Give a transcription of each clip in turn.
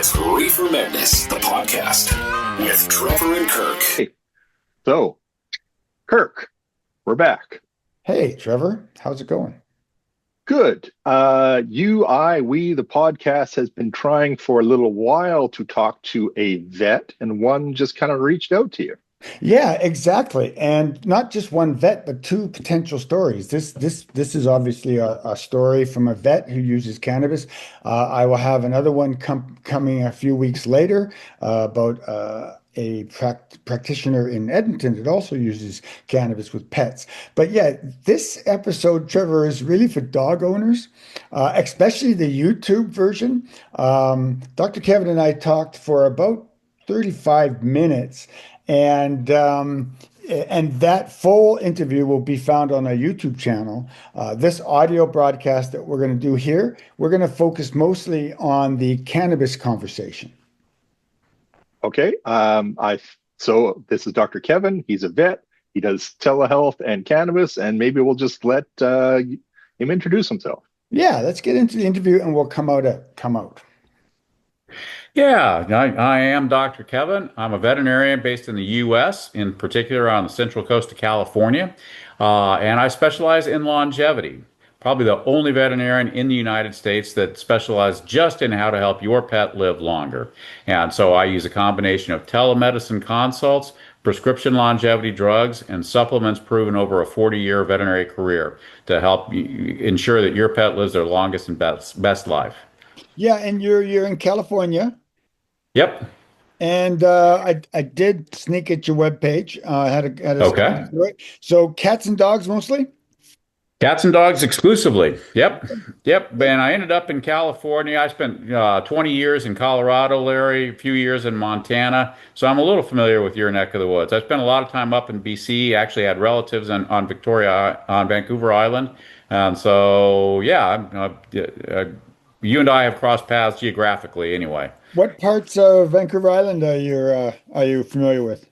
It's Reefer Madness, the podcast with Trevor and Kirk. Hey, so, Kirk, we're back. Hey, Trevor, how's it going? Good. We, the podcast has been trying for a little while to talk to a vet, and one just kind of reached out to you. Yeah, exactly. And not just one vet, but two potential stories. This is obviously a story from a vet who uses cannabis. I will have another one coming a few weeks later about a practitioner in Edmonton that also uses cannabis with pets. But yeah, this episode, Trevor, is really for dog owners, especially the YouTube version. Dr. Kevin and I talked for about 35 minutes. And that full interview will be found on our YouTube channel. This audio broadcast that we're going to do here, we're going to focus mostly on the cannabis conversation. Okay. So this is Dr. Kevin. He's a vet. He does telehealth and cannabis, and maybe we'll just let him introduce himself. Yeah, let's get into the interview, and we'll come out. Yeah, I am Dr. Kevin. I'm a veterinarian based in the U.S., in particular on the central coast of California, and I specialize in longevity. Probably the only veterinarian in the United States that specializes just in how to help your pet live longer. And so I use a combination of telemedicine consults, prescription longevity drugs, and supplements proven over a 40-year veterinary career to help ensure that your pet lives their longest and best life. Yeah, and you're in California. Yep. And I did sneak at your webpage. Had a Okay. So cats and dogs mostly? Cats and dogs exclusively. Yep. And I ended up in California. I spent 20 years in Colorado, Larry, a few years in Montana. So I'm a little familiar with your neck of the woods. I spent a lot of time up in BC. Actually had relatives on Vancouver Island. And so, yeah, you and I have crossed paths geographically anyway. What parts of Vancouver Island are you familiar with?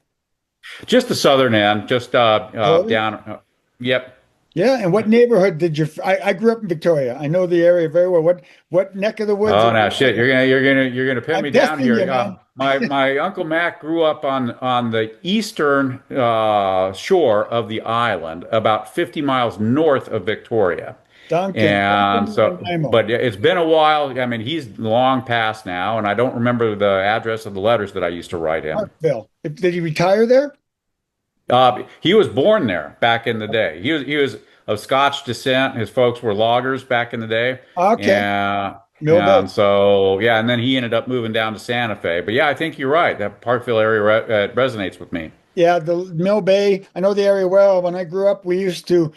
Just the southern end, just down. Yep. Yeah, and what neighborhood did you? I grew up in Victoria. I know the area very well. What neck of the woods? Oh no, shit! You're gonna pin me down here. My Uncle Mac grew up on the eastern shore of the island, about 50 miles north of Victoria. Duncan, and so, but it's been a while. I mean, he's long past now, and I don't remember the address of the letters that I used to write him. Parkville. Did he retire there? He was born there back in the day. He was of Scotch descent. His folks were loggers back in the day. Okay. And so, yeah, and then he ended up moving down to Santa Fe. But yeah, I think you're right. That Parkville area resonates with me. Yeah, the Mill Bay. I know the area well. When I grew up, we used to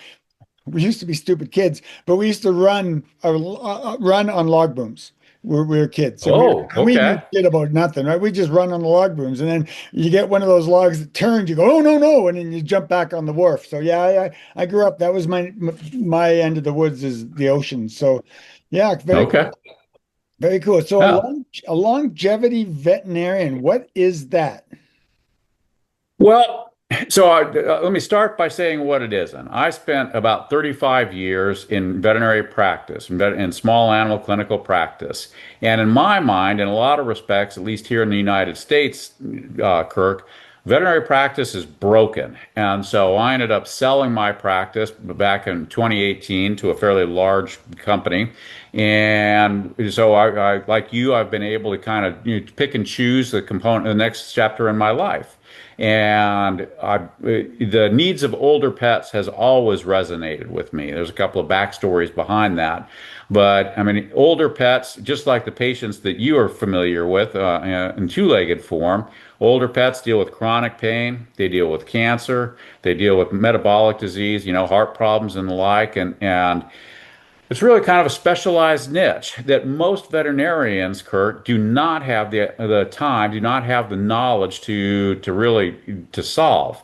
be stupid kids, but we used to run on log booms. We were kids. So we didn't get about nothing, right? We just run on the log booms, and then you get one of those logs that turns. You go, oh no, and then you jump back on the wharf. So yeah, I grew up. That was my end of the woods is the ocean. So yeah, very cool. Very cool. So a longevity veterinarian. What is that? Well. So let me start by saying what it isn't. I spent about 35 years in veterinary practice, in small animal clinical practice. And in my mind, in a lot of respects, at least here in the United States, Kirk, veterinary practice is broken. And so I ended up selling my practice back in 2018 to a fairly large company. And so I like you, I've been able to kind of pick and choose the next chapter in my life. And the needs of older pets has always resonated with me. There's a couple of backstories behind that. But I mean, older pets, just like the patients that you are familiar with in two-legged form, older pets deal with chronic pain, they deal with cancer, they deal with metabolic disease, heart problems and the like. And it's really kind of a specialized niche that most veterinarians, Kurt, do not have the time, do not have the knowledge to really solve.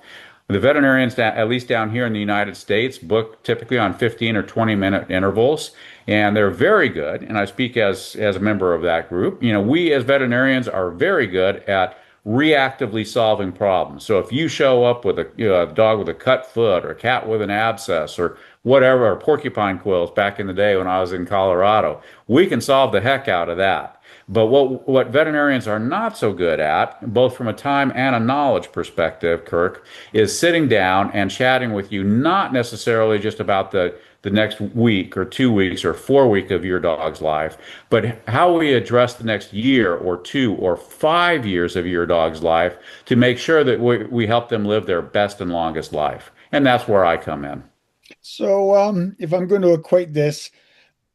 The veterinarians, at least down here in the United States, book typically on 15 or 20-minute intervals, and they're very good. And I speak as a member of that group. We as veterinarians are very good at reactively solving problems. So if you show up with a dog with a cut foot or a cat with an abscess or whatever, or porcupine quills back in the day when I was in Colorado. We can solve the heck out of that. But what veterinarians are not so good at, both from a time and a knowledge perspective, Kirk, is sitting down and chatting with you, not necessarily just about the next week or 2 weeks or 4 week of your dog's life, but how we address the next year or 2 or 5 years of your dog's life to make sure that we help them live their best and longest life. And that's where I come in. So, if I'm going to equate this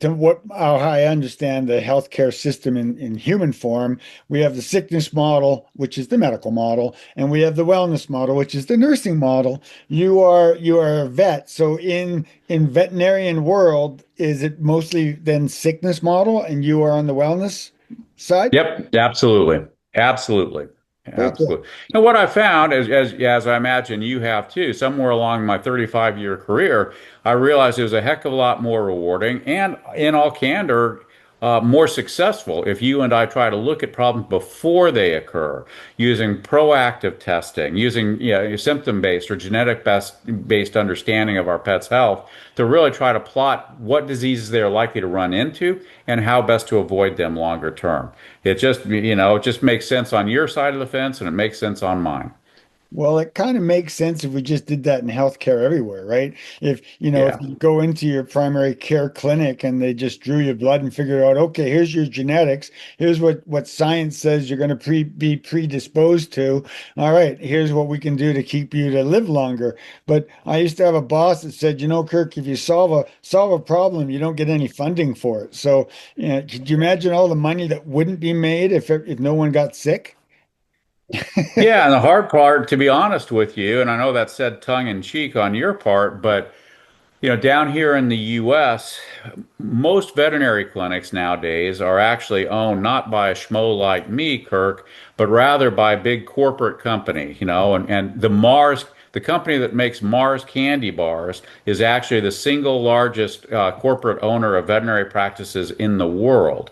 to how I understand the healthcare system in human form, we have the sickness model, which is the medical model, and we have the wellness model, which is the nursing model. You are a vet, so in veterinarian world, is it mostly then sickness model, and you are on the wellness side? Yep, absolutely. Absolutely. Very cool. Absolutely. And what I found, as I imagine you have too, somewhere along my 35-year career, I realized it was a heck of a lot more rewarding and, in all candor, more successful if you and I try to look at problems before they occur, using proactive testing, using symptom-based or genetic-based understanding of our pet's health to really try to plot what diseases they're likely to run into and how best to avoid them longer term. It just makes sense on your side of the fence and it makes sense on mine. Well, it kind of makes sense if we just did that in healthcare everywhere, right? If Yeah. you go into your primary care clinic and they just drew your blood and figured out, okay, here's your genetics, here's what science says you're going to be predisposed to. All right, here's what we can do to keep you to live longer. But I used to have a boss that said, Kirk, if you solve a problem, you don't get any funding for it. So, could you imagine all the money that wouldn't be made if no one got sick? Yeah, and the hard part, to be honest with you, and I know that's said tongue in cheek on your part, but down here in the US, most veterinary clinics nowadays are actually owned not by a schmo like me, Kirk, but rather by a big corporate company, and the company that makes Mars candy bars is actually the single largest corporate owner of veterinary practices in the world.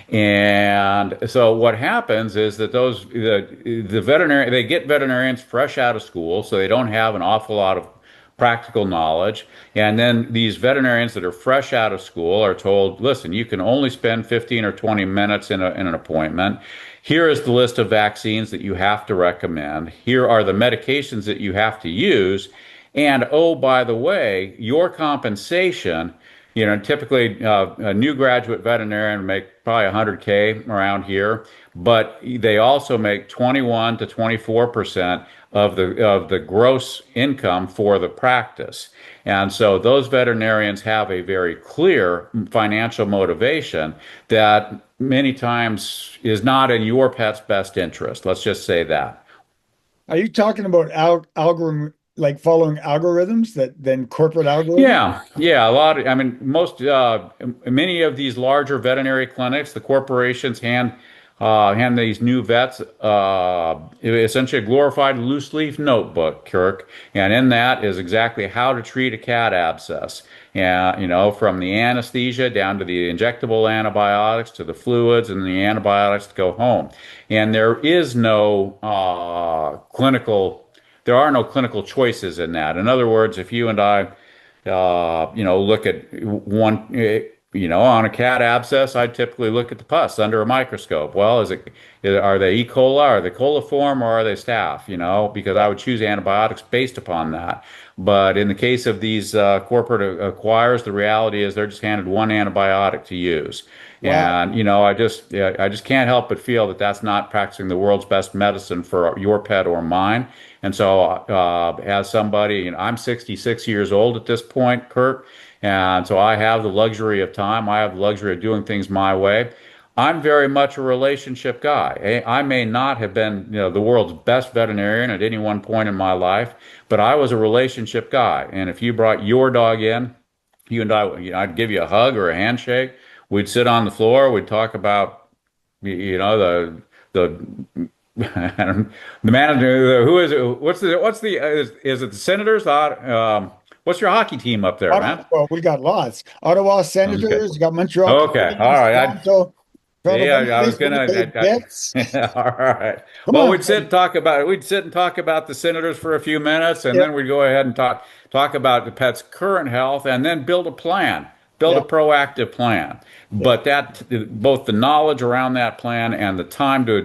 And so what happens is that the veterinary they get veterinarians fresh out of school, so they don't have an awful lot of practical knowledge. And then these veterinarians that are fresh out of school are told, listen, you can only spend 15 or 20 minutes in an appointment. Here is the list of vaccines that you have to recommend. Here are the medications that you have to use. And oh, by the way, your compensation, typically a new graduate veterinarian make probably 100K around here, but they also make 21 to 24% of the gross income for the practice. And so those veterinarians have a very clear financial motivation that many times is not in your pet's best interest. Let's just say that. Are you talking about algorithm, like following algorithms that then corporate algorithms? Yeah, yeah, a lot of, I mean, many of these larger veterinary clinics, the corporations hand these new vets essentially a glorified loose leaf notebook, Kirk, and in that is exactly how to treat a cat abscess. And from the anesthesia down to the injectable antibiotics to the fluids and the antibiotics to go home. And there are no clinical choices in that. In other words, if you and I look at one, on a cat abscess, I typically look at the pus under a microscope. Well, are they E. coli, are they coliform, or are they staph? Because I would choose antibiotics based upon that. But in the case of these corporate acquirers, the reality is they're just handed one antibiotic to use. Wow. And I just can't help but feel that that's not practicing the world's best medicine for your pet or mine. And so, as somebody, I'm 66 years old at this point, Kirk, and so I have the luxury of time. I have the luxury of doing things my way. I'm very much a relationship guy. I may not have been, the world's best veterinarian at any one point in my life, but I was a relationship guy. And if you brought your dog in, you and I'd give you a hug or a handshake. We'd sit on the floor. We'd talk about, the the manager. Who is it? Is it the Senators? What's your hockey team up there, man? Well, we got lots. Ottawa Okay. Senators, we got Montreal Okay. All Canadiens, right. Toronto. Well, See, one I was place gonna. where they bets. All right. Come Well, on, we'd sit buddy. and talk about We'd sit and talk about the senators for a few minutes, and Yeah, then we'd go ahead and talk about the pet's current health, and then build a plan, build a yeah, proactive plan. yeah. But that both the knowledge around that plan and the time to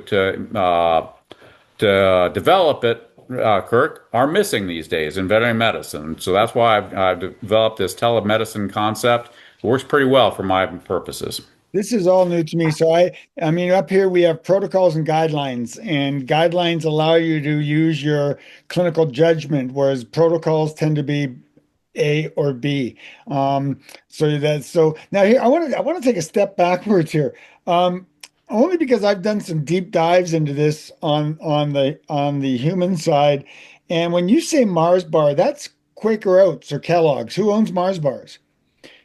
develop it, Kirk, are missing these days in veterinary medicine. So that's why I've developed this telemedicine concept. It works pretty well for my purposes. This is all new to me. So I mean, up here we have protocols and guidelines allow you to use your clinical judgment, whereas protocols tend to be A or B. So now here I want to take a step backwards here. Only because I've done some deep dives into this on the human side. And when you say Mars bar, that's Quaker Oats or Kellogg's. Who owns Mars bars?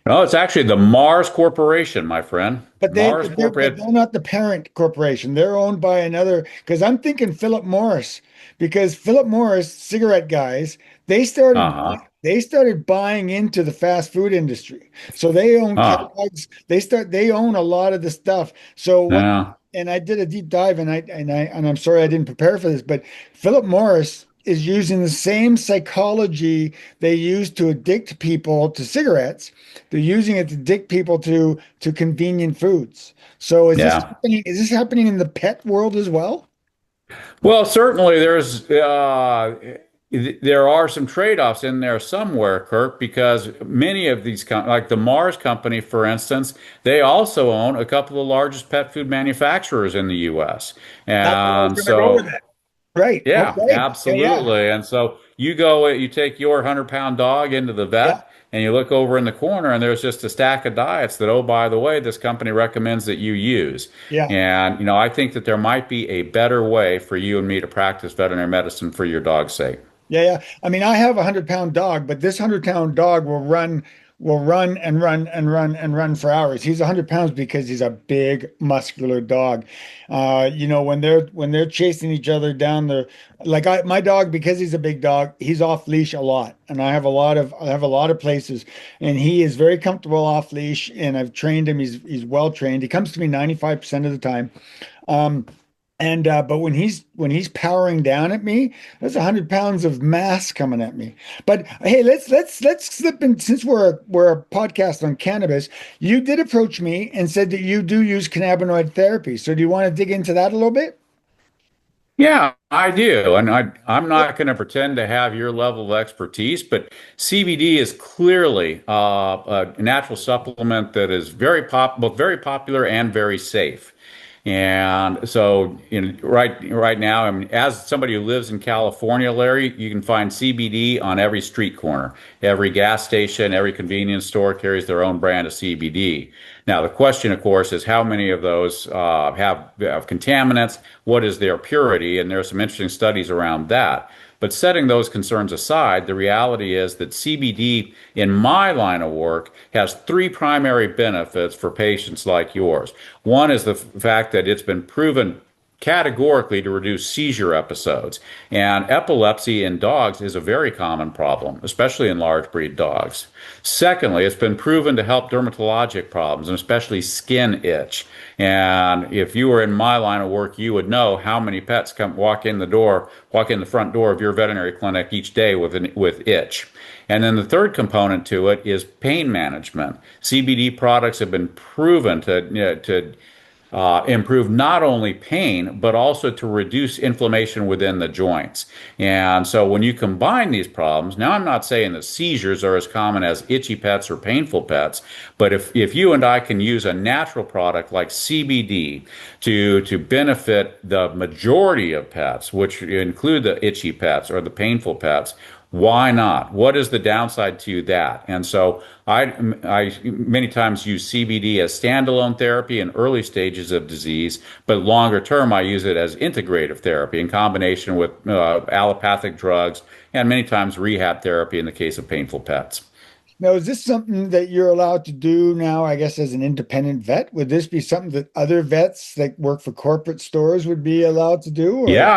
No, it's actually the Mars Corporation, my friend. Mars But Corporation. they're not the parent corporation. They're owned by another. Because I'm thinking Philip Morris, because Philip Morris, cigarette guys, they started Uh-huh. they started buying into the fast food industry. So they own Oh, Kellogg's. They own a lot of the stuff. So what? yeah. And I did a deep dive, and I'm sorry I didn't prepare for this, but Philip Morris is using the same psychology they use to addict people to cigarettes. They're using it to addict people to convenient foods. So Yeah. is this happening in the pet world as well? Well, certainly there are some trade-offs in there somewhere, Kirk, because many of these like the Mars Company, for instance, they also own a couple of the largest pet food manufacturers in the U.S. That's where I was And going to go with so that. Right. yeah, Okay. Yeah. Yeah. absolutely. And so you take your 100-pound dog into the Yeah. vet and you look over in the corner and there's just a stack of diets that, oh, by the way, this company recommends that you use. Yeah. And, I think that there might be a better way for you and me to practice veterinary medicine for your dog's sake. Yeah, yeah. I mean, I have a 100-pound dog, but this 100-pound dog will run and run and run and run for hours. He's 100 pounds because he's a big, muscular dog. When they're chasing each other down the my dog, because he's a big dog, he's off leash a lot, and I have a lot of places, and he is very comfortable off leash, and I've trained him. He's well trained. He comes to me 95% of the time. Um, but when he's powering down at me, that's 100 pounds of mass coming at me. But hey, let's slip in, since we're a podcast on cannabis. You did approach me and said that you do use cannabinoid therapy. So do you want to dig into that a little bit? Yeah, I do. And I'm not going to pretend to have your level of expertise, but CBD is clearly a natural supplement that is both very popular and very safe. And so, right now, I mean, as somebody who lives in California, Larry, you can find CBD on every street corner. Every gas station, every convenience store carries their own brand of CBD. Now, the question, of course, is how many of those have contaminants? What is their purity? And there are some interesting studies around that. But setting those concerns aside, the reality is that CBD in my line of work has three primary benefits for patients like yours. One is the fact that it's been proven categorically to reduce seizure episodes. And epilepsy in dogs is a very common problem, especially in large breed dogs. Secondly, it's been proven to help dermatologic problems, and especially skin itch. And if you were in my line of work, you would know how many pets walk in the front door of your veterinary clinic each day with itch. And then the third component to it is pain management. CBD products have been proven to improve not only pain, but also to reduce inflammation within the joints. And so when you combine these problems, now I'm not saying that seizures are as common as itchy pets or painful pets, but if you and I can use a natural product like CBD to benefit the majority of pets, which include the itchy pets or the painful pets, why not? What is the downside to that? And so I many times use CBD as standalone therapy in early stages of disease, but longer term, I use it as integrative therapy in combination with allopathic drugs and many times rehab therapy in the case of painful pets. Now, is this something that you're allowed to do now, I guess, as an independent vet? Would this be something that other vets that work for corporate stores would be allowed to do? Or Yeah,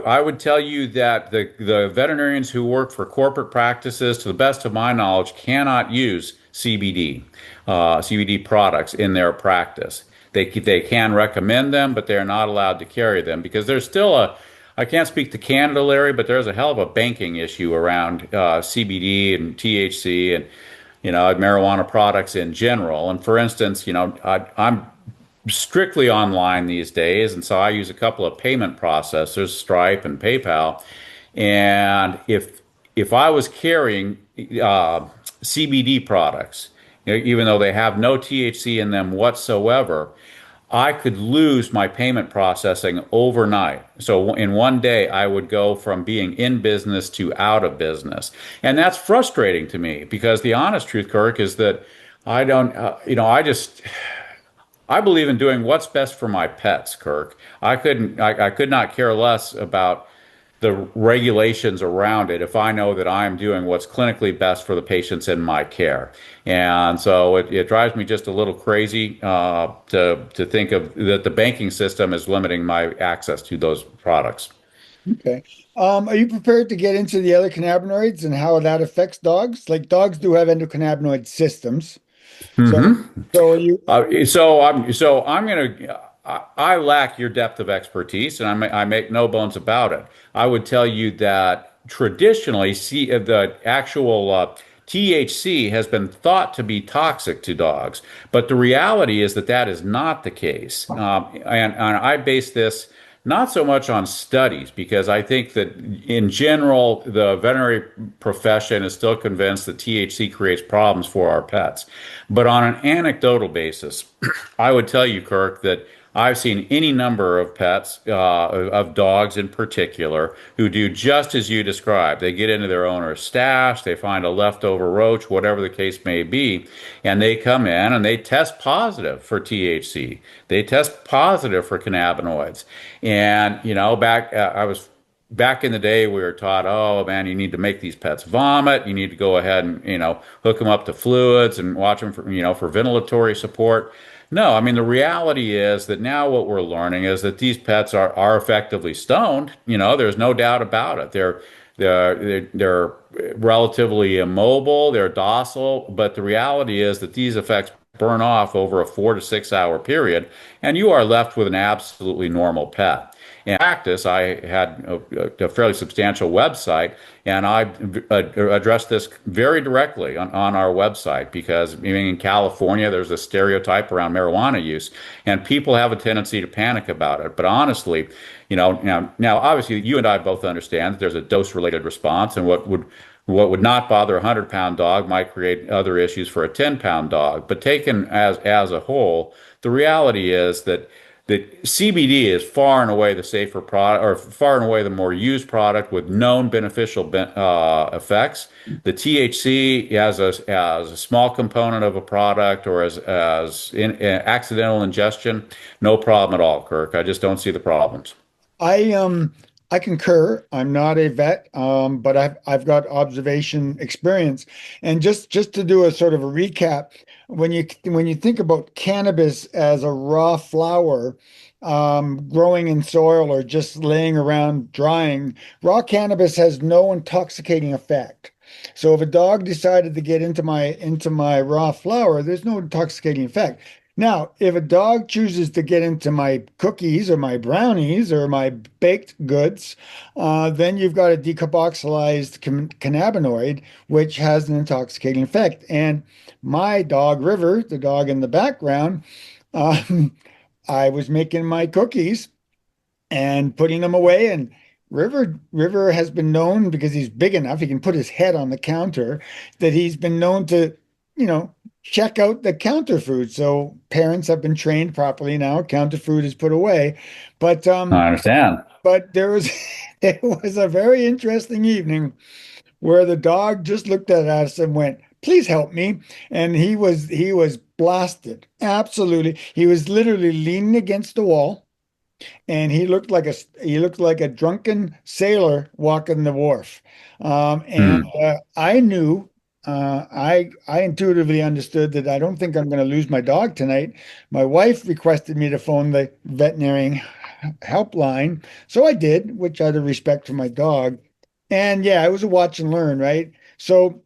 I would tell you that the veterinarians who work for corporate practices, to the best of my knowledge, cannot use CBD products in their practice. They can recommend them, but they're not allowed to carry them because there's still a, I can't speak to Canada, Larry, but there's a hell of a banking issue around CBD and THC and marijuana products in general. And for instance, I'm strictly online these days, and so I use a couple of payment processors, Stripe and PayPal. And if I was carrying CBD products, even though they have no THC in them whatsoever, I could lose my payment processing overnight. So in one day, I would go from being in business to out of business. And that's frustrating to me because the honest truth, Kirk, is that I don't, I believe in doing what's best for my pets, Kirk. I could not care less about the regulations around it if I know that I'm doing what's clinically best for the patients in my care. And so it drives me just a little crazy to think of that the banking system is limiting my access to those products. Okay. Are you prepared to get into the other cannabinoids and how that affects dogs? Like dogs do have endocannabinoid systems. So, Mm-hmm. so are you? I'm gonna. I lack your depth of expertise, and I make no bones about it. I would tell you that traditionally, the actual THC has been thought to be toxic to dogs, but the reality is that that is not the case. And I base this not so much on studies, because I think that in general, the veterinary profession is still convinced that THC creates problems for our pets. But on an anecdotal basis, I would tell you, Kirk, that I've seen any number of pets, of dogs in particular, who do just as you described. They get into their owner's stash, they find a leftover roach, whatever the case may be, and they come in and they test positive for THC. They test positive for cannabinoids. And, back in the day, we were taught, oh man, you need to make these pets vomit. You need to go ahead and, hook them up to fluids and watch them for, for ventilatory support. No, I mean, the reality is that now what we're learning is that these pets are effectively stoned. There's no doubt about it. They're relatively immobile, they're docile, but the reality is that these effects burn off over a 4 to 6 hour period, and you are left with an absolutely normal pet. In practice, I had a fairly substantial website, and I addressed this very directly on our website because in California, there's a stereotype around marijuana use, and people have a tendency to panic about it. But honestly, now obviously, you and I both understand that there's a dose-related response, and what would not bother a 100-pound dog might create other issues for a 10-pound dog. But taken as a whole, the reality is that CBD is far and away the safer product, or far and away the more used product with known beneficial effects. The THC as a small component of a product, or as accidental ingestion, no problem at all, Kirk. I just don't see the problems. I concur. I'm not a vet, but I've got observation experience. And just to do a sort of a recap, when you think about cannabis as a raw flower, growing in soil or just laying around drying, raw cannabis has no intoxicating effect. So if a dog decided to get into my raw flower, there's no intoxicating effect. Now, if a dog chooses to get into my cookies or my brownies or my baked goods, then you've got a decarboxylized cannabinoid, which has an intoxicating effect. And my dog, River, the dog in the background, I was making my cookies and putting them away. And River has been known, because he's big enough, he can put his head on the counter, that he's been known to, check out the counter food. So parents have been trained properly now. Counter food is put away. But I understand. but there was it was a very interesting evening where the dog just looked at us and went, "Please help me." And he was blasted. Absolutely. He was literally leaning against the wall, and he looked like a drunken sailor walking the wharf. And I knew, I intuitively understood that I don't think I'm going to lose my dog tonight. My wife requested me to phone the veterinarian helpline, so I did, which out of respect for my dog. And yeah, it was a watch and learn, right? So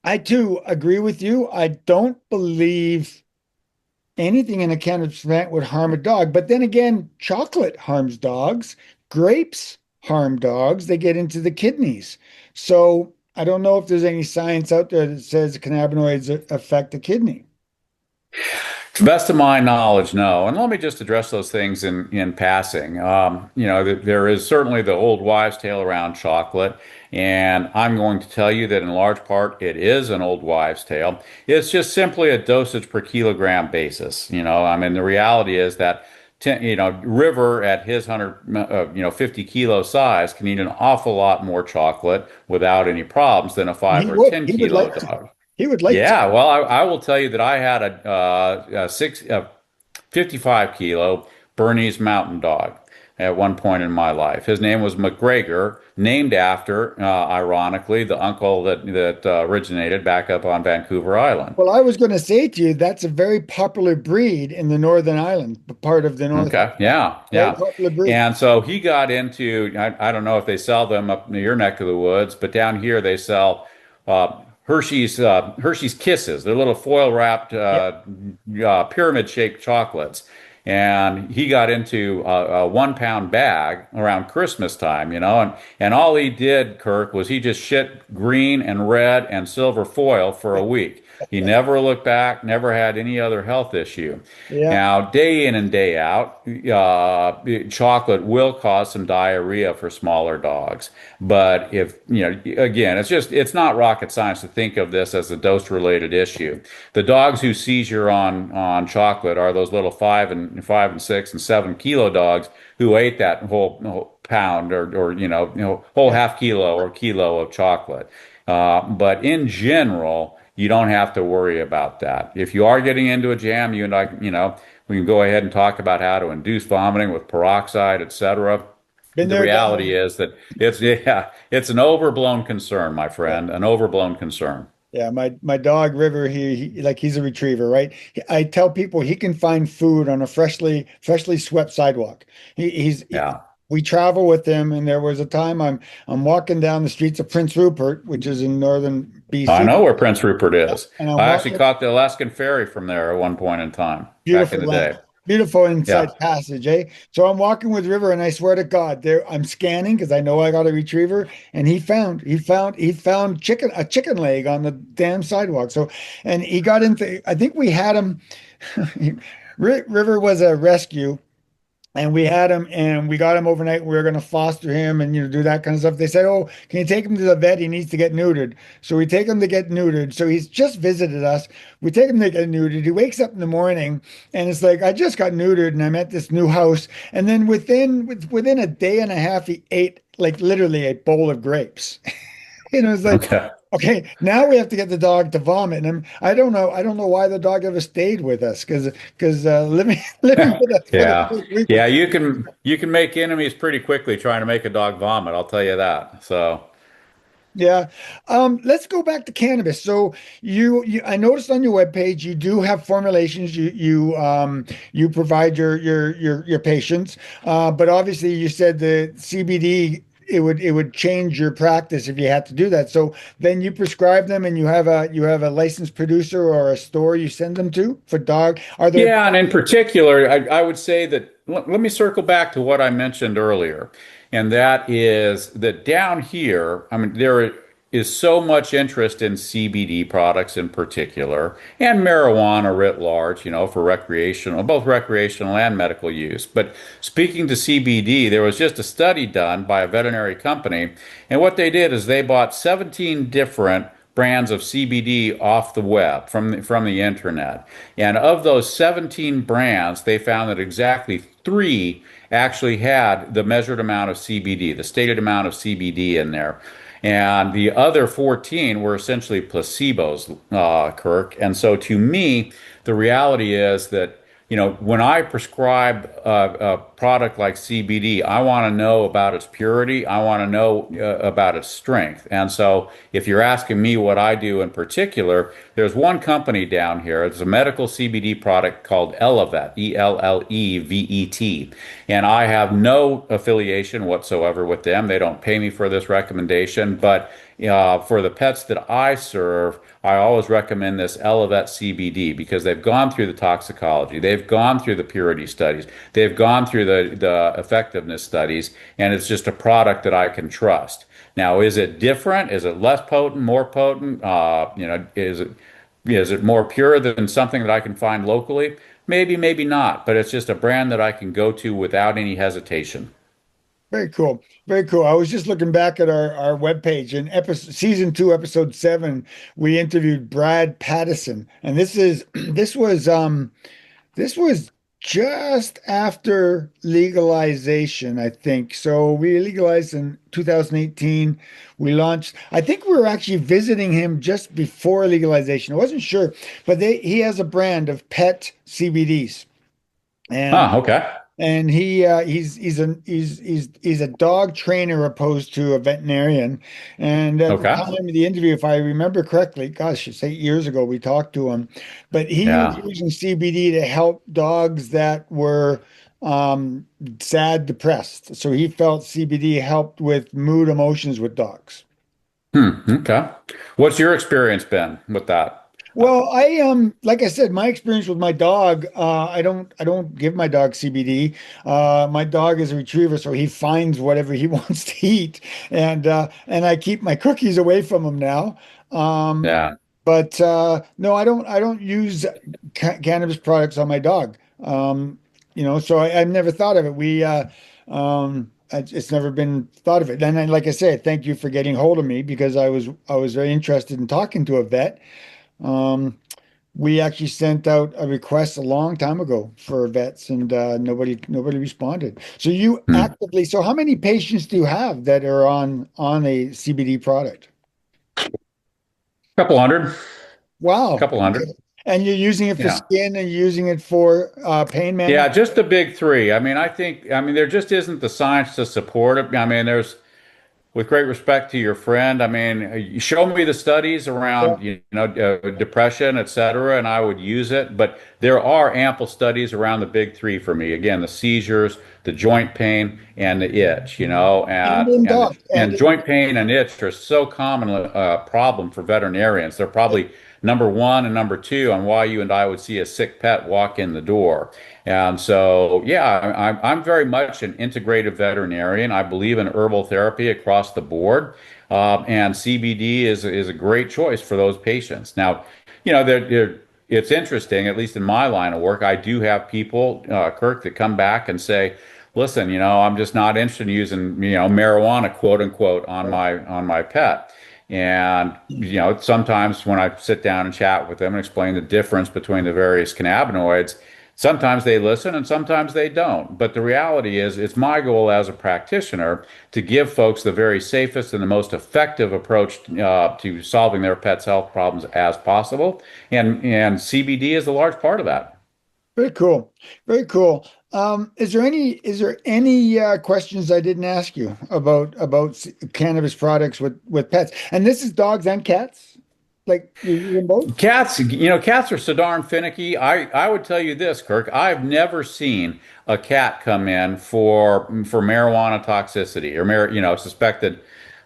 I too agree with you. I don't believe anything in a cannabis plant would harm a dog. But then again, chocolate harms dogs, grapes harm dogs, they get into the kidneys. So I don't know if there's any science out there that says cannabinoids affect the kidney. To the best of my knowledge, no. And let me just address those things in passing. There is certainly the old wives' tale around chocolate, and I'm going to tell you that in large part it is an old wives' tale. It's just simply a dosage per kilogram basis. I mean, the reality is that River at his 50 kilo size can eat an awful lot more chocolate without any problems than a He 5 or would. 10 He would kilo like to. dog. He would like to. Yeah, well, I will tell you that I had a 55 kilo Bernese Mountain Dog at one point in my life. His name was McGregor, named after, ironically, the uncle that originated back up on Vancouver Island. Well, I was going to say to you, that's a very popular breed in the Northern Island, part of the North. Okay, yeah, Very yeah. popular breed. And so he got into, I don't know if they sell them up in your neck of the woods, but down here they sell Hershey's Kisses. They're little foil wrapped Yeah. pyramid shaped chocolates. And he got into a 1 pound bag around Christmas time, and all he did, Kirk, was he just shit green and red and silver foil for a week. He never looked back, never had any other health issue. Yeah. Now, day in and day out, chocolate will cause some diarrhea for smaller dogs. But again, it's not rocket science to think of this as a dose-related issue. The dogs who seizure on chocolate are those little 5 and 6 and 7 kilo dogs who ate that whole pound or whole half kilo or kilo of chocolate. But in general, you don't have to worry about that. If you are getting into a jam, you and I, we can go ahead and talk about how to induce vomiting with peroxide, etc. Been The there, done reality that. is that it's an overblown concern, my friend, an overblown concern. Yeah, my dog River, he's a retriever, right? I tell people he can find food on a freshly swept sidewalk. Yeah, We travel with him, and there was a time I'm walking down the streets of Prince Rupert, which is in northern I BC, know where Prince Rupert is. and I'm I actually walking. caught the Alaskan ferry from there at one point in time, back in Beautiful the land. day. Beautiful inside Yeah. passage, eh? So I'm walking with River, and I swear to God, there I'm scanning because I know I got a retriever, and he found a chicken leg on the damn sidewalk. So, and he got into. I think we had him. River was a rescue, and we had him, and we got him overnight. We were going to foster him and do that kind of stuff. They said, "Oh, can you take him to the vet? He needs to get neutered." So we take him to get neutered. So he's just visited us. We take him to get neutered. He wakes up in the morning, and it's like I just got neutered, and I'm at this new house. And then within a day and a half, he ate like literally a bowl of grapes. It's like, Okay. okay, now we have to get the dog to vomit. And I don't know why the dog ever stayed with us because living for the Yeah. first week. Yeah, you can make enemies pretty quickly trying to make a dog vomit, I'll tell you that. So, Yeah. Let's go back to cannabis. So I noticed on your webpage you do have formulations you provide your patients. But obviously you said the CBD it would change your practice if you had to do that. So then you prescribe them and you have a licensed producer or a store you send them to for dog. Are there yeah, and in particular, I would say that let me circle back to what I mentioned earlier, and that is that down here, I mean, there is so much interest in CBD products in particular, and marijuana writ large, for recreational, both recreational and medical use. But speaking to CBD, there was just a study done by a veterinary company, and what they did is they bought 17 different brands of CBD off the web from the internet. And of those 17 brands, they found that exactly 3 actually had the measured amount of CBD, the stated amount of CBD in there. And the other 14 were essentially placebos, Kirk. And so to me, the reality is that, when I prescribe a product like CBD, I want to know about its purity. I want to know about its strength. And so if you're asking me what I do in particular, there's one company down here. It's a medical CBD product called Elevet, Ellevet. And I have no affiliation whatsoever with them. They don't pay me for this recommendation, but For the pets that I serve, I always recommend this Elevet CBD because they've gone through the toxicology, they've gone through the purity studies, they've gone through the effectiveness studies, and it's just a product that I can trust. Now, is it different? Is it less potent, more potent? Is it more pure than something that I can find locally? Maybe, maybe not, but it's just a brand that I can go to without any hesitation. Very cool. Very cool. I was just looking back at our webpage in episode season 2, episode 7, we interviewed Brad Pattison. And this was just after legalization, I think. So we legalized in 2018. We launched, I think we were actually visiting him just before legalization. I wasn't sure, but he has a brand of pet CBDs. And Ah, okay. he's a dog trainer opposed to a veterinarian. And at the Okay. time of the interview, if I remember correctly, gosh, it's 8 years ago we talked to him, but he was Yeah. using CBD to help dogs that were sad, depressed. So he felt CBD helped with mood emotions with dogs. Okay. What's your experience been with that? Well, like I said, my experience with my dog, I don't give my dog CBD. My dog is a retriever, so he finds whatever he wants to eat, and I keep my cookies away from him now. Um, Yeah. but no, I don't use cannabis products on my dog. So I've never thought of it. It's never been thought of it. And then, like I said, thank you for getting hold of me because I was very interested in talking to a vet. Um, we actually sent out a request a long time ago for vets, and nobody responded. Hmm. So how many patients do you have that are on a CBD product? Couple hundred. Wow. Couple Okay. hundred. And you're using it for Yeah. skin and you're using it for pain Yeah, management? just the big three. I mean, there just isn't the science to support it. I mean, with great respect to your friend, I mean, you show me the studies Yeah. around, depression, et cetera, and I would use it. But there are ample studies around the big three for me. Again, the seizures, the joint pain, and the itch, And in and dogs. And joint pain and itch are so common a problem for veterinarians. They're probably number one and number two on why you and I would see a sick pet walk in the door. And so, yeah, I'm very much an integrative veterinarian. I believe in herbal therapy across the board, and CBD is a great choice for those patients. Now, it's interesting, at least in my line of work, I do have people, Kirk, that come back and say, "Listen, I'm just not interested in using, marijuana, quote unquote, on my pet." And sometimes when I sit down and chat with them and explain the difference between the various cannabinoids, sometimes they listen and sometimes they don't. But the reality is, it's my goal as a practitioner to give folks the very safest and the most effective approach to solving their pets' health problems as possible. And CBD is a large part of that. very cool. Very cool. Is there any questions I didn't ask you about cannabis products with pets? And this is dogs and cats? Like you use them both? Cats are so darn finicky. I would tell you this, Kirk. I've never seen a cat come in for marijuana toxicity or suspected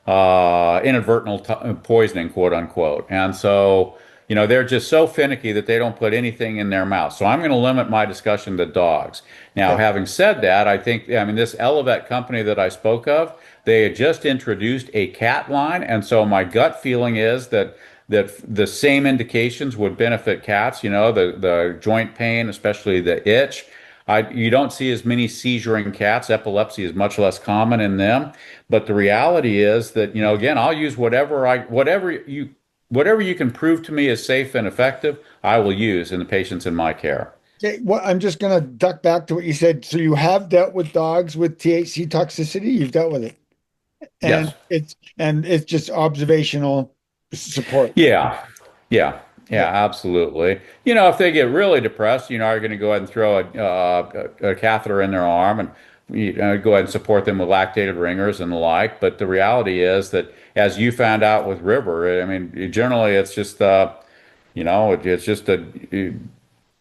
inadvertent poisoning, quote unquote. And so, they're just so finicky that they don't put anything in their mouth. So I'm going to limit my discussion to dogs. Now, Okay. having said that, I mean, this Elevet company that I spoke of, they had just introduced a cat line, and so my gut feeling is that the same indications would benefit cats, the joint pain, especially the itch. You don't see as many seizuring cats. Epilepsy is much less common in them. But the reality is that, again, I'll use whatever you can prove to me is safe and effective, I will use in the patients in my care. Okay, well, I'm just gonna duck back to what you said. So you have dealt with dogs with THC toxicity. You've dealt with it, and Yes. it's just observational support. Yeah. Yeah. Yeah, Okay. absolutely. If they get really depressed, are going to go ahead and throw a catheter in their arm and go ahead and support them with lactated ringers and the like. But the reality is that, as you found out with River, I mean, generally it's just, it's just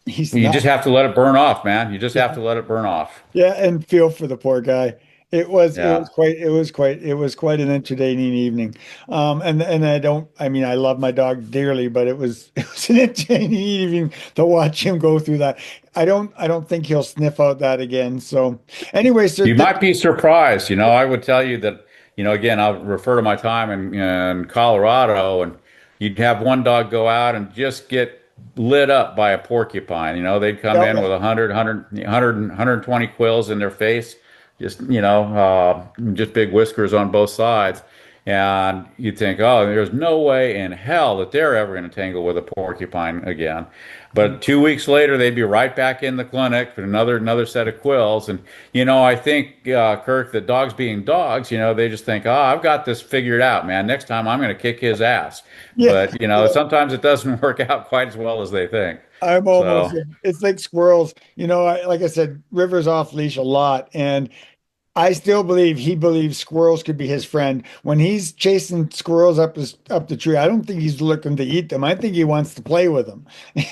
He's you not. just have to let it burn off, man. You just have Yeah, to let it burn off. yeah, and feel for the poor guy. Yeah. It was quite an entertaining evening. And I mean, I love my dog dearly, but it was an entertaining evening to watch him go through that. I don't think he'll sniff out that again. So anyway, sir, You might be surprised. I would tell you that, again, I'll refer to my time in Colorado, and you'd have one dog go out and just get lit up by a porcupine. They'd come in with 120 quills in their face, just big whiskers on both sides. And you'd think, oh, there's no way in hell that they're ever going to tangle with a porcupine again. But 2 weeks later, they'd be right back in the clinic for another set of quills. And I think Kirk, that dogs being dogs, they just think, oh, I've got this figured out, man. Next time I'm going to kick his ass. yeah, But yeah. sometimes it doesn't work out quite as well as they think. I'm almost, So. it's like squirrels. Like I said, River's off leash a lot. And I still believe he believes squirrels could be his friend. When he's chasing squirrels up the tree, I don't think he's looking to eat them. I think he wants to play with them.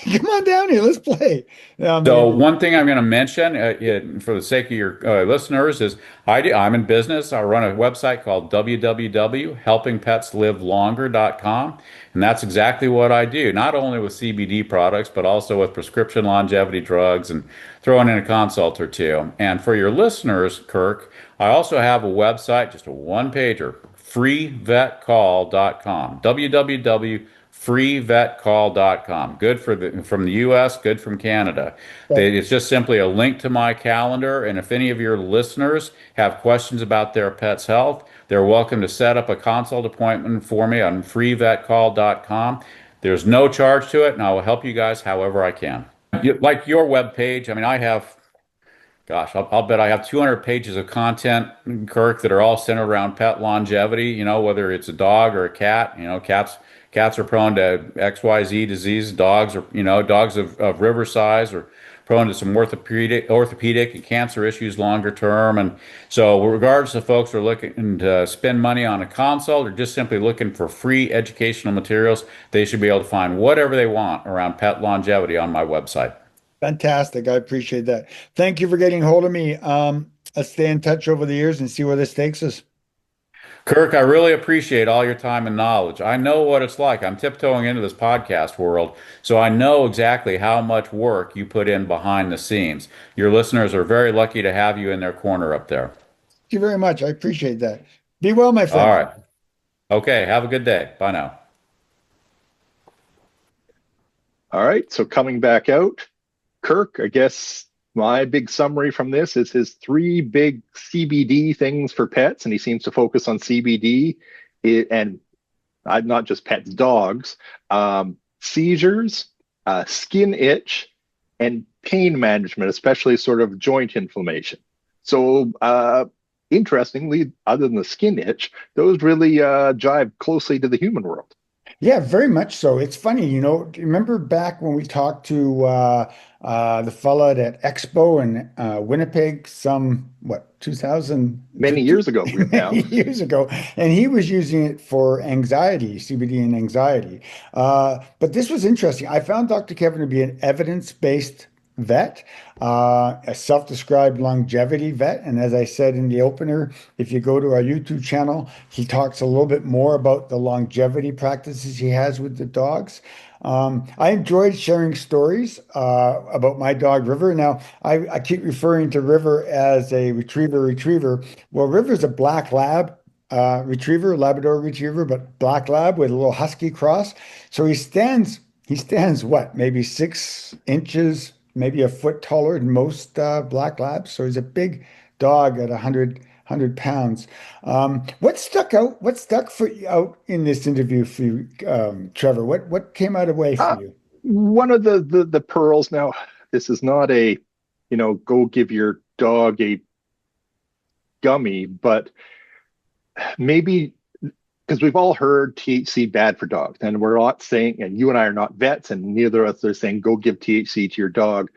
Come on down here, let's play. So Maybe. one thing I'm going to mention, for the sake of your listeners, is I'm in business. I run a website called www.helpingpetslivelonger.com, and that's exactly what I do. Not only with CBD products, but also with prescription longevity drugs, and throwing in a consult or two. And for your listeners, Kirk, I also have a website, just a one-pager, freevetcall.com. www.freevetcall.com. Good from the US, good from Canada. It's just simply a link to my calendar. And if any of your listeners have questions about their pet's health, they're welcome to set up a consult appointment for me on freevetcall.com. There's no charge to it, and I will help you guys however I can. Like your web page, I mean, I have, gosh, I'll bet I have 200 pages of content, Kirk, that are all centered around pet longevity. Whether it's a dog or a cat. Cats are prone to XYZ disease. Dogs of river size are prone to some orthopedic and cancer issues longer term. And so, regardless of folks who are looking to spend money on a consult or just simply looking for free educational materials, they should be able to find whatever they want around pet longevity on my website. Fantastic. I appreciate that. Thank you for getting hold of me. Let's stay in touch over the years and see where this takes us. Kirk, I really appreciate all your time and knowledge. I know what it's like. I'm tiptoeing into this podcast world, so I know exactly how much work you put in behind the scenes. Your listeners are very lucky to have you in their corner up there. Thank you very much. I appreciate that. Be well, my All friend. right. Okay. Have a good day. Bye now. All right. So coming back out, Kirk, I guess my big summary from this is his three big CBD things for pets, and he seems to focus on CBD and not just pets, dogs, seizures, skin itch, and pain management, especially sort of joint inflammation. So interestingly, other than the skin itch, those really jive closely to the human world. Yeah, very much so. It's funny, do you remember back when we talked to the fella at Expo in Winnipeg, 2000, Many years ago now. many years ago, and he was using it for anxiety, CBD and anxiety. But this was interesting. I found Dr. Kevin to be an evidence-based vet, a self-described longevity vet. And as I said in the opener, if you go to our YouTube channel, he talks a little bit more about the longevity practices he has with the dogs. I enjoyed sharing stories about my dog River. Now, I keep referring to River as a retriever. Well, River's a black lab retriever, Labrador retriever, but black lab with a little husky cross. So he stands what, maybe 6 inches, maybe a foot taller than most black labs. So he's a big dog at 100 pounds. What stuck out in this interview for you, Trevor? What came out of way for you? One of the pearls. Now, this is not a, go give your dog a gummy, but maybe because we've all heard THC bad for dogs, and we're not saying, and you and I are not vets, and neither of us are saying go give THC to your dog.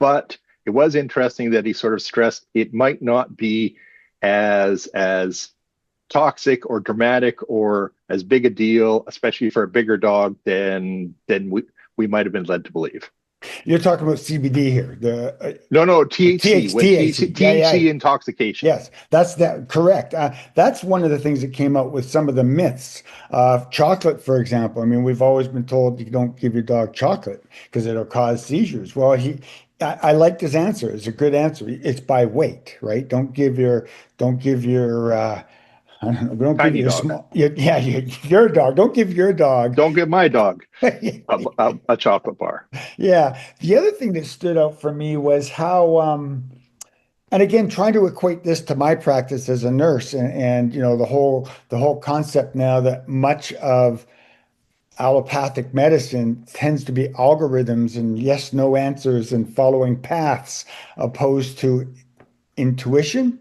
But it was interesting that he sort of stressed it might not be as toxic or dramatic or as big a deal, especially for a bigger dog, than we might have been led to believe. You're talking about CBD here. No, THC. When THC. Yeah, yeah. THC intoxication. Yes, that's that correct. That's one of the things that came out with some of the myths. Chocolate, for example. I mean, we've always been told you don't give your dog chocolate because it'll cause seizures. Well, I liked his answer. It's a good answer. It's by weight, right? Don't give your, I don't know, don't give Tiny your dog. small, your dog. Don't give your dog. Don't give my dog a chocolate bar. Yeah. The other thing that stood out for me was how, and again, trying to equate this to my practice as a nurse, and you know the whole concept now that much of allopathic medicine tends to be algorithms and yes no answers and following paths opposed to intuition.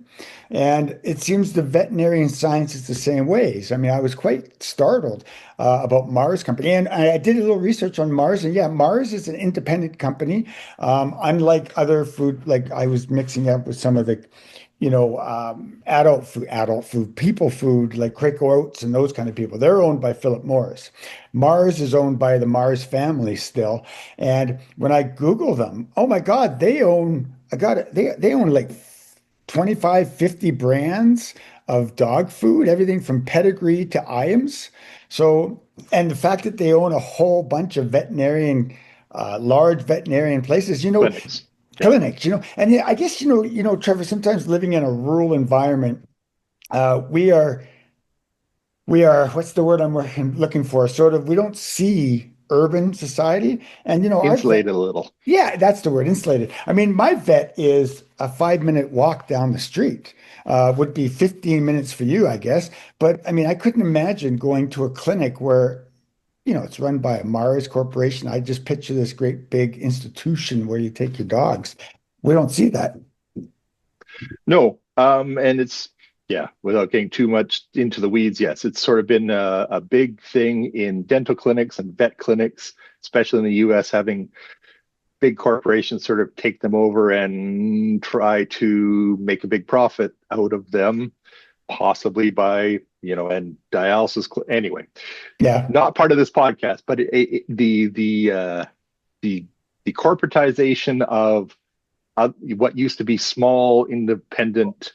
And it seems the veterinarian science is the same ways. I mean, I was quite startled about Mars Company, and I did a little research on Mars, and yeah, Mars is an independent company. Unlike other food, like I was mixing up with some of the, adult food, people food, like Quaker Oats and those kind of people. They're owned by Philip Morris. Mars is owned by the Mars family still. And when I Google them, oh my God, they own, they own like 25, 50 brands of dog food, everything from Pedigree to Iams. So, and the fact that they own a whole bunch of large veterinarian places, Clinics. clinics, and yeah, I guess, Trevor, sometimes living in a rural environment, we are, what's the word I'm looking for? Sort of, we don't see urban society. And, our Insulated a little. yeah, that's the word, insulated. I mean, my vet is a 5-minute walk down the street. Would be 15 minutes for you, I guess. But I mean, I couldn't imagine going to a clinic where, it's run by a Mars Corporation. I just picture this great big institution where you take your dogs. We don't see that. No, and it's, yeah, without getting too much into the weeds, yes, it's sort of been a big thing in dental clinics and vet clinics, especially in the US, having big corporations sort of take them over and try to make a big profit out of them, possibly by, and dialysis. Anyway, Yeah. not part of this podcast, but the corporatization of what used to be small independent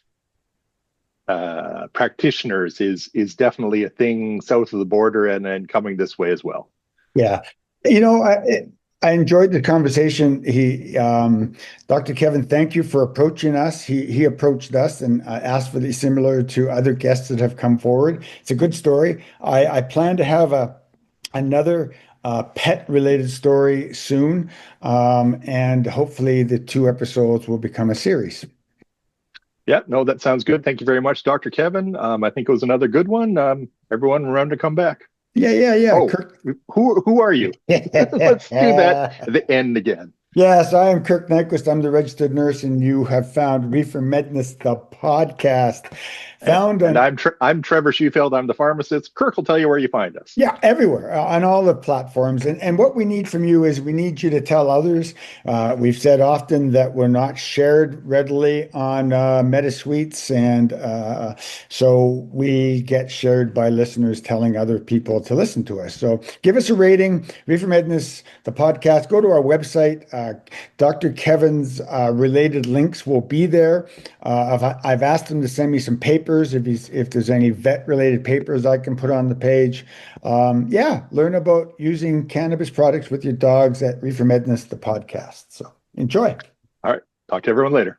practitioners is definitely a thing south of the border and coming this way as well. Yeah. I enjoyed the conversation. Dr. Kevin, thank you for approaching us. He approached us and asked for the similar to other guests that have come forward. It's a good story. I plan to have another pet related story soon. And hopefully the 2 episodes will become a series. Yeah, no, that sounds good. Thank you very much, Dr. Kevin. I think it was another good one. Everyone, remember to come back. Yeah. Oh, Kirk. who are you? Let's do that at the end again. Yes, I am Kirk Nyquist. I'm the registered nurse, and you have found Reefer Madness, the podcast. And I'm Trevor Sheffield. I'm the pharmacist. Kirk will tell you where you find us. Yeah, everywhere on all the platforms. And what we need from you is we need you to tell others. We've said often that we're not shared readily on MetaSuites, and so we get shared by listeners telling other people to listen to us. So give us a rating. Reefer Madness, the podcast. Go to our website. Dr. Kevin's related links will be there. I've asked him to send me some papers if there's any vet related papers I can put on the page. Learn about using cannabis products with your dogs at Reefer Madness, the podcast. So enjoy. All right. Talk to everyone later.